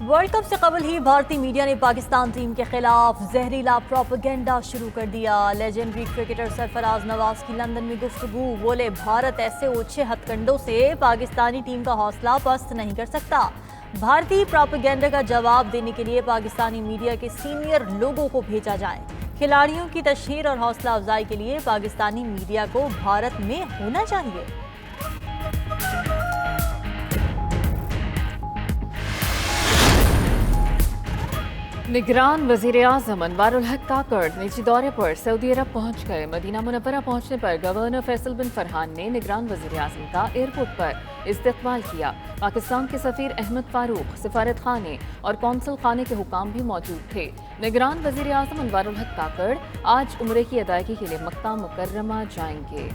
World cup سے قبل ہی بھارتی میڈیا نے پاکستان ٹیم کے خلاف زہریلا پروپیگنڈا شروع کر دیا۔ لیجنڈری کرکٹر سرفراز نواز کی لندن میں گفتگو، بولے بھارت ایسے اوچھے ہتھ کنڈوں سے پاکستانی ٹیم کا حوصلہ پست نہیں کر سکتا۔ بھارتی پروپیگنڈا کا جواب دینے کے لیے پاکستانی میڈیا کے سینئر لوگوں کو بھیجا جائے۔ کھلاڑیوں کی تشہیر اور حوصلہ افزائی کے لیے پاکستانی میڈیا کو بھارت میں ہونا چاہیے۔ نگران وزیراعظم انوار الحق کاکڑ نجی دورے پر سعودی عرب پہنچ گئے۔ مدینہ منورہ پہنچنے پر گورنر فیصل بن فرحان نے نگران وزیراعظم کا ایئرپورٹ پر استقبال کیا۔ پاکستان کے سفیر احمد فاروق، سفارت خانے اور قونصل خانے کے حکام بھی موجود تھے۔ نگران وزیراعظم انوار الحق کاکڑ آج عمرے کی ادائیگی کے لیے مکہ مکرمہ جائیں گے۔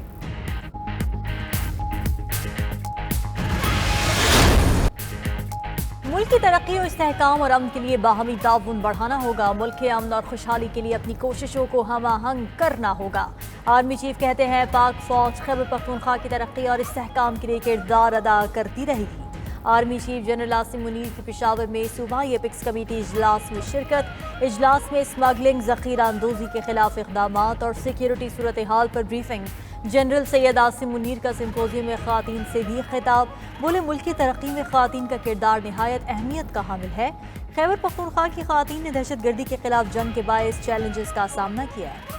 ملک کی ترقی و استحکام اور امن کے لیے باہمی تعاون بڑھانا ہوگا۔ ملک کے امن اور خوشحالی کے لیے اپنی کوششوں کو ہم آہنگ کرنا ہوگا۔ آرمی چیف کہتے ہیں پاک فوج خیبر پختونخوا کی ترقی اور استحکام کے لیے کردار ادا کرتی رہے گی۔ Army chief general Asim Munir کی پشاور میں صوبائی ایپکس کمیٹی اجلاس میں شرکت۔ اجلاس میں اسمگلنگ، ذخیرہ اندوزی کے خلاف اقدامات اور سیکیورٹی صورتحال پر بریفنگ۔ جنرل سید عاصم منیر کا سمپوزیم میں خواتین سے بھی خطاب، بولے ملک کی ترقی میں خواتین کا کردار نہایت اہمیت کا حامل ہے۔ خیبر پختونخوا کی خواتین نے دہشت گردی کے خلاف جنگ کے باعث چیلنجز کا سامنا کیا ہے۔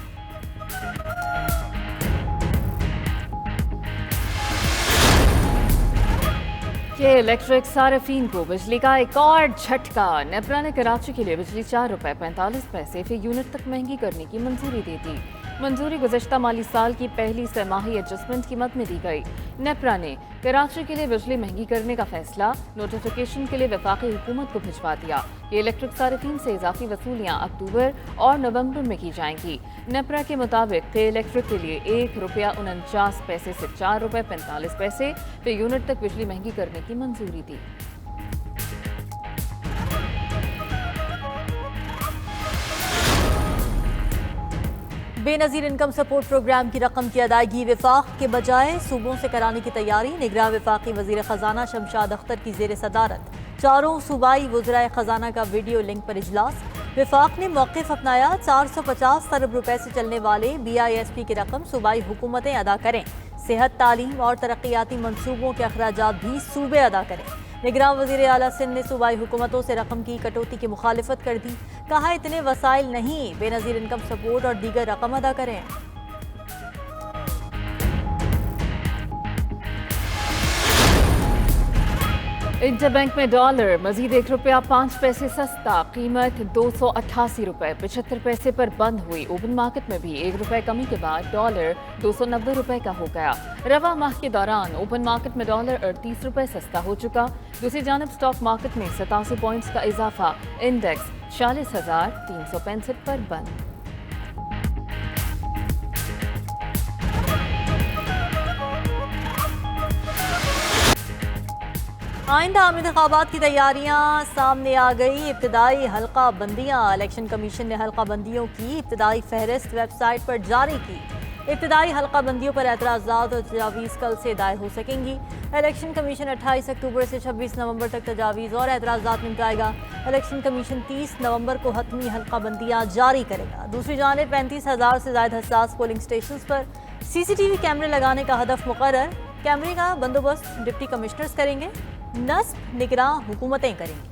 کہ الیکٹرک صارفین کو بجلی کا ایک اور جھٹکا۔ نیپرا نے کراچی کے لیے بجلی ₹4.45 فی یونٹ تک مہنگی کرنے کی منظوری دے دی۔ منظوری گزشتہ مالی سال کی پہلی سہ ماہی ایڈجسٹمنٹ کی مد میں دی گئی۔ نیپرا نے کراچی کے لیے بجلی مہنگی کرنے کا فیصلہ نوٹیفیکیشن کے لیے وفاقی حکومت کو بھجوا دیا۔ یہ الیکٹرک صارفین سے اضافی وصولیاں اکتوبر اور نومبر میں کی جائیں گی۔ نیپرا کے مطابق کہ الیکٹرک کے لیے ₹1.49 سے ₹4.45 فی یونٹ تک بجلی مہنگی کرنے کی منظوری دی۔ بے نظیر انکم سپورٹ پروگرام کی رقم کی ادائیگی وفاق کے بجائے صوبوں سے کرانے کی تیاری۔ نگراں وفاقی وزیر خزانہ شمشاد اختر کی زیر صدارت چاروں صوبائی وزرائے خزانہ کا ویڈیو لنک پر اجلاس۔ وفاق نے موقف اپنایا، 450 ارب روپے سے چلنے والے BISP کی رقم صوبائی حکومتیں ادا کریں۔ صحت، تعلیم اور ترقیاتی منصوبوں کے اخراجات بھی صوبے ادا کریں۔ نگراں وزیر اعلیٰ سندھ نے صوبائی حکومتوں سے رقم کی کٹوتی کی مخالفت کر دی، کہا اتنے وسائل نہیں، بے نظیر انکم سپورٹ اور دیگر رقم ادا کریں۔ انٹر بینک میں ڈالر مزید ₹1.05 سستا، قیمت ₹288.75 پر بند ہوئی۔ اوپن مارکیٹ میں بھی ₹1 کمی کے بعد ڈالر ₹290 کا ہو گیا۔ رواں ماہ کے دوران اوپن مارکیٹ میں ڈالر ₹38 سستا ہو چکا۔ دوسری جانب سٹاک مارکیٹ میں 87 پوائنٹس کا اضافہ، انڈیکس 46,365 پر بند۔ آئندہ عام انتخابات کی تیاریاں سامنے آ گئی۔ ابتدائی حلقہ بندیاں، الیکشن کمیشن نے حلقہ بندیوں کی ابتدائی فہرست ویب سائٹ پر جاری کی۔ ابتدائی حلقہ بندیوں پر اعتراضات اور تجاویز کل سے دائر ہو سکیں گی۔ الیکشن کمیشن 28 اکتوبر سے 26 نومبر تک تجاویز اور اعتراضات نمٹائے گا۔ الیکشن کمیشن 30 نومبر کو حتمی حلقہ بندیاں جاری کرے گا۔ دوسری جانب 35,000 سے زائد حساس پولنگ اسٹیشنز پر CCTV کیمرے لگانے کا ہدف مقرر۔ کیمرے کا بندوبست ڈپٹی کمشنرز کریں گے، نصب نگراں حکومتیں کریں گی۔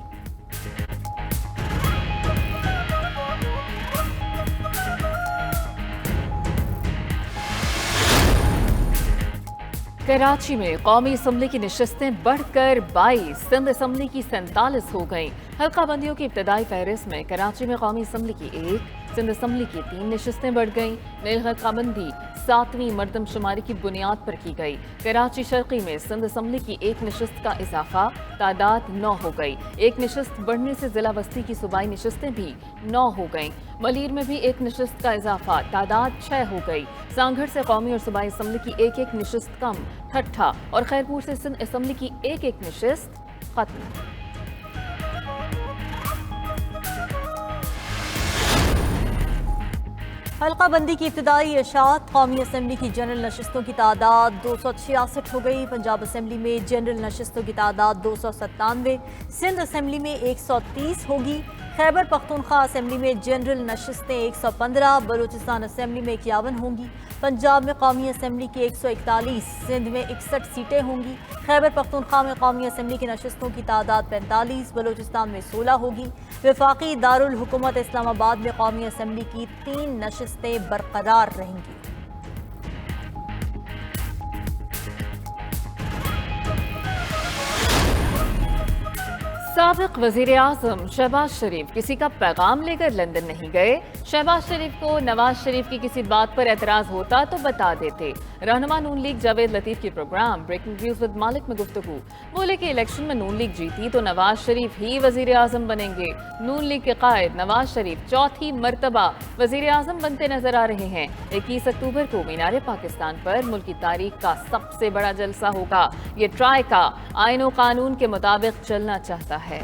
کراچی میں قومی اسمبلی کی نشستیں بڑھ کر 22، سندھ اسمبلی کی 47 ہو گئیں۔ حلقہ بندیوں کی ابتدائی فہرست میں کراچی میں قومی اسمبلی کی 1، سندھ اسمبلی کی 3 نشستیں بڑھ گئیں۔ نئی حلقہ بندی 7ویں مردم شماری کی بنیاد پر کی گئی۔ کراچی شرقی میں سندھ اسمبلی کی 1 نشست کا اضافہ، تعداد 9 ہو گئی۔ 1 نشست بڑھنے سے ضلع وسطی کی صوبائی نشستیں بھی 9 ہو گئیں۔ ملیر میں بھی 1 نشست کا اضافہ، تعداد 6 ہو گئی۔ سانگھڑ سے قومی اور صوبائی اسمبلی کی 1 نشست کم، ٹھٹھہ اور خیرپور سے سندھ اسمبلی کی 1 نشست ختم۔ حلقہ بندی کی ابتدائی اشاعت، قومی اسمبلی کی جنرل نشستوں کی تعداد 266 ہو گئی۔ پنجاب اسمبلی میں جنرل نشستوں کی تعداد 297، سندھ اسمبلی میں 130 ہوگی۔ خیبر پختونخوا اسمبلی میں جنرل نشستیں 115، بلوچستان اسمبلی میں 51 ہوں گی۔ پنجاب میں قومی اسمبلی کی 141، سندھ میں 61 سیٹیں ہوں گی۔ خیبر پختونخوا میں قومی اسمبلی کی نشستوں کی تعداد 45، بلوچستان میں 16 ہوگی۔ وفاقی دارالحکومت اسلام آباد میں قومی اسمبلی کی 3 نشستیں برقرار رہیں گی۔ سابق وزیر اعظم شہباز شریف کسی کا پیغام لے کر لندن نہیں گئے۔ شہباز شریف کو نواز شریف کی کسی بات پر اعتراض ہوتا تو بتا دیتے۔ رہنما نون لیگ جاوید لطیف کی پروگرام بریکنگ نیوز ود مالک میں گفتگو، بولے کہ الیکشن میں نون لیگ جیتی تو نواز شریف ہی وزیر اعظم بنیں گے۔ نون لیگ کے قائد نواز شریف چوتھی مرتبہ وزیر اعظم بنتے نظر آ رہے ہیں۔ 21 اکتوبر کو مینار پاکستان پر ملک کی تاریخ کا سب سے بڑا جلسہ ہوگا۔ یہ ٹرائی کا آئین و قانون کے مطابق چلنا چاہتا ہے۔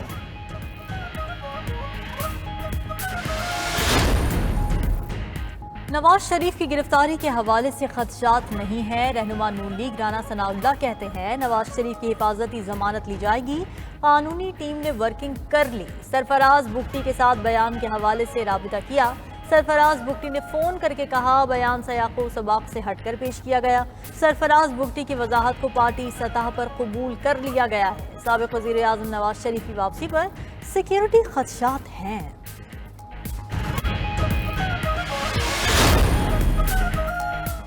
نواز شریف کی گرفتاری کے حوالے سے خدشات نہیں ہیں۔ رہنما نون لیگ رانا ثناء اللہ کہتے ہیں نواز شریف کی حفاظتی ضمانت لی جائے گی، قانونی ٹیم نے ورکنگ کر لی۔ سرفراز بگٹی کے ساتھ بیان کے حوالے سے رابطہ کیا، سرفراز بگٹی نے فون کر کے کہا بیان سیاق و سباق سے ہٹ کر پیش کیا گیا۔ سرفراز بگٹی کی وضاحت کو پارٹی سطح پر قبول کر لیا گیا ہے۔ سابق وزیر اعظم نواز شریف کی واپسی پر سیکیورٹی خدشات ہیں۔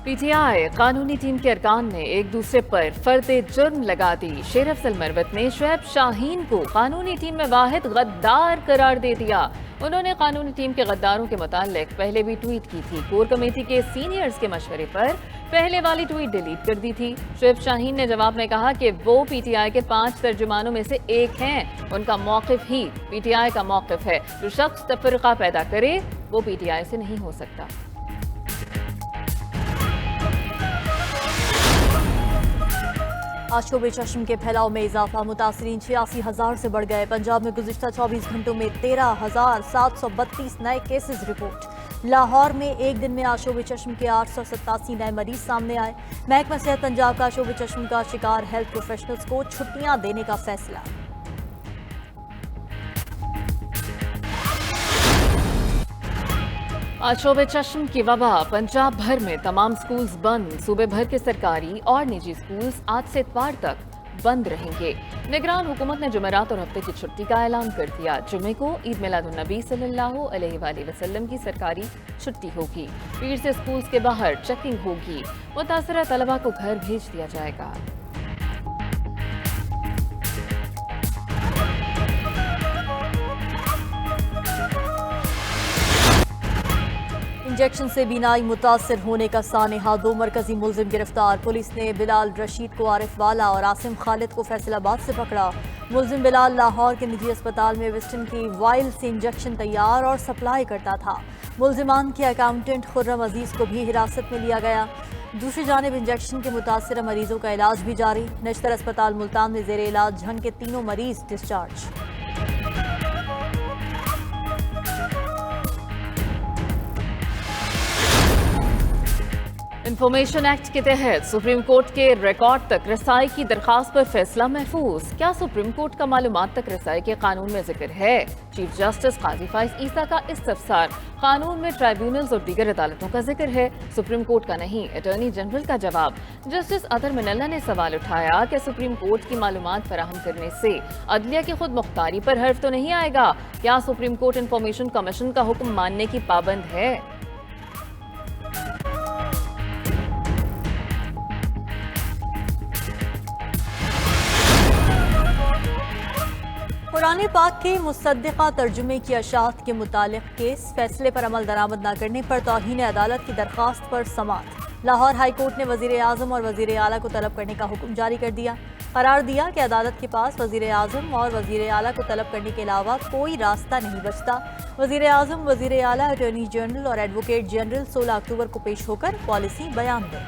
پی ٹی آئی قانونی ٹیم کے ارکان نے ایک دوسرے پر فرد جرم لگا دی۔ شیر افضل مروت نے شعیب شاہین کو قانونی ٹیم میں واحد غدار قرار دے دیا۔ انہوں نے قانونی ٹیم کے غداروں کے متعلق پہلے بھی ٹویٹ کی تھی۔ کور کمیٹی کے سینئرز کے مشورے پر پہلے والی ٹویٹ ڈیلیٹ کر دی تھی۔ شعیب شاہین نے جواب میں کہا کہ وہ پی ٹی آئی کے 5 ترجمانوں میں سے ایک ہیں۔ ان کا موقف ہی پی ٹی آئی کا موقف ہے۔ جو شخص تفرقہ پیدا کرے وہ پی ٹی آئی سے نہیں ہو سکتا۔ آشوب چشم کے پھیلاؤ میں اضافہ، متاثرین 86,000 سے بڑھ گئے۔ پنجاب میں گزشتہ 24 گھنٹوں میں 13,732 نئے کیسز رپورٹ۔ لاہور میں ایک دن میں آشوب چشم کے 887 نئے مریض سامنے آئے۔ محکمہ صحت پنجاب کا آشوب چشم کا شکار ہیلتھ پروفیشنلز کو چھٹیاں دینے کا فیصلہ۔ آشوب چشم کی وبا، پنجاب بھر میں تمام سکولز بند۔ صوبے بھر کے سرکاری اور نجی سکولز آج سے اتوار تک بند رہیں گے۔ نگران حکومت نے جمعرات اور ہفتے کی چھٹی کا اعلان کر دیا۔ جمعے کو عید میلاد النبی صلی اللہ علیہ وآلہ وسلم کی سرکاری چھٹی ہوگی۔ پیر سے سکولز کے باہر چیکنگ ہوگی۔ متاثرہ طلبہ کو گھر بھیج دیا جائے گا۔ انجیکشن سے بینائی متاثر ہونے کا سانحہ، 2 مرکزی ملزم گرفتار۔ پولیس نے بلال رشید کو عارف والا اور عاصم خالد کو فیصل آباد سے پکڑا۔ ملزم بلال لاہور کے نجی اسپتال میں ویسٹن کی وائل سے انجیکشن تیار اور سپلائی کرتا تھا۔ ملزمان کے اکاؤنٹنٹ خرم عزیز کو بھی حراست میں لیا گیا۔ دوسری جانب انجیکشن کے متاثرہ مریضوں کا علاج بھی جاری۔ نشتر اسپتال ملتان میں زیر علاج جھنگ کے 3 مریض ڈسچارج۔ انفارمیشن ایکٹ کے تحت سپریم کورٹ کے ریکارڈ تک رسائی کی درخواست پر فیصلہ محفوظ۔ کیا سپریم کورٹ کا معلومات تک رسائی کے قانون میں ذکر ہے؟ چیف جسٹس قاضی فائز عیسیٰ کا استفسار۔ قانون میں ٹرائیبیونلز اور دیگر عدالتوں کا ذکر ہے، سپریم کورٹ کا نہیں۔ اٹارنی جنرل کا جواب۔ جسٹس اطہر من اللہ نے سوال اٹھایا کہ سپریم کورٹ کی معلومات فراہم کرنے سے عدلیہ کی خود مختاری پر حرف تو نہیں آئے گا؟ کیا سپریم کورٹ انفارمیشن کمیشن کا حکم ماننے کی پابند ہے؟ قرآن پاک کے مصدقہ ترجمے کی اشاعت کے متعلق کیس، فیصلے پر عمل درآمد نہ کرنے پر توہین عدالت کی درخواست پر سماعت۔ لاہور ہائی کورٹ نے وزیر اعظم اور وزیر اعلیٰ کو طلب کرنے کا حکم جاری کر دیا۔ قرار دیا کہ عدالت کے پاس وزیر اعظم اور وزیر اعلیٰ کو طلب کرنے کے علاوہ کوئی راستہ نہیں بچتا۔ وزیر اعظم، وزیر اعلیٰ، اٹارنی جنرل اور ایڈوکیٹ جنرل 16 اکتوبر کو پیش ہو کر پالیسی بیان دیں۔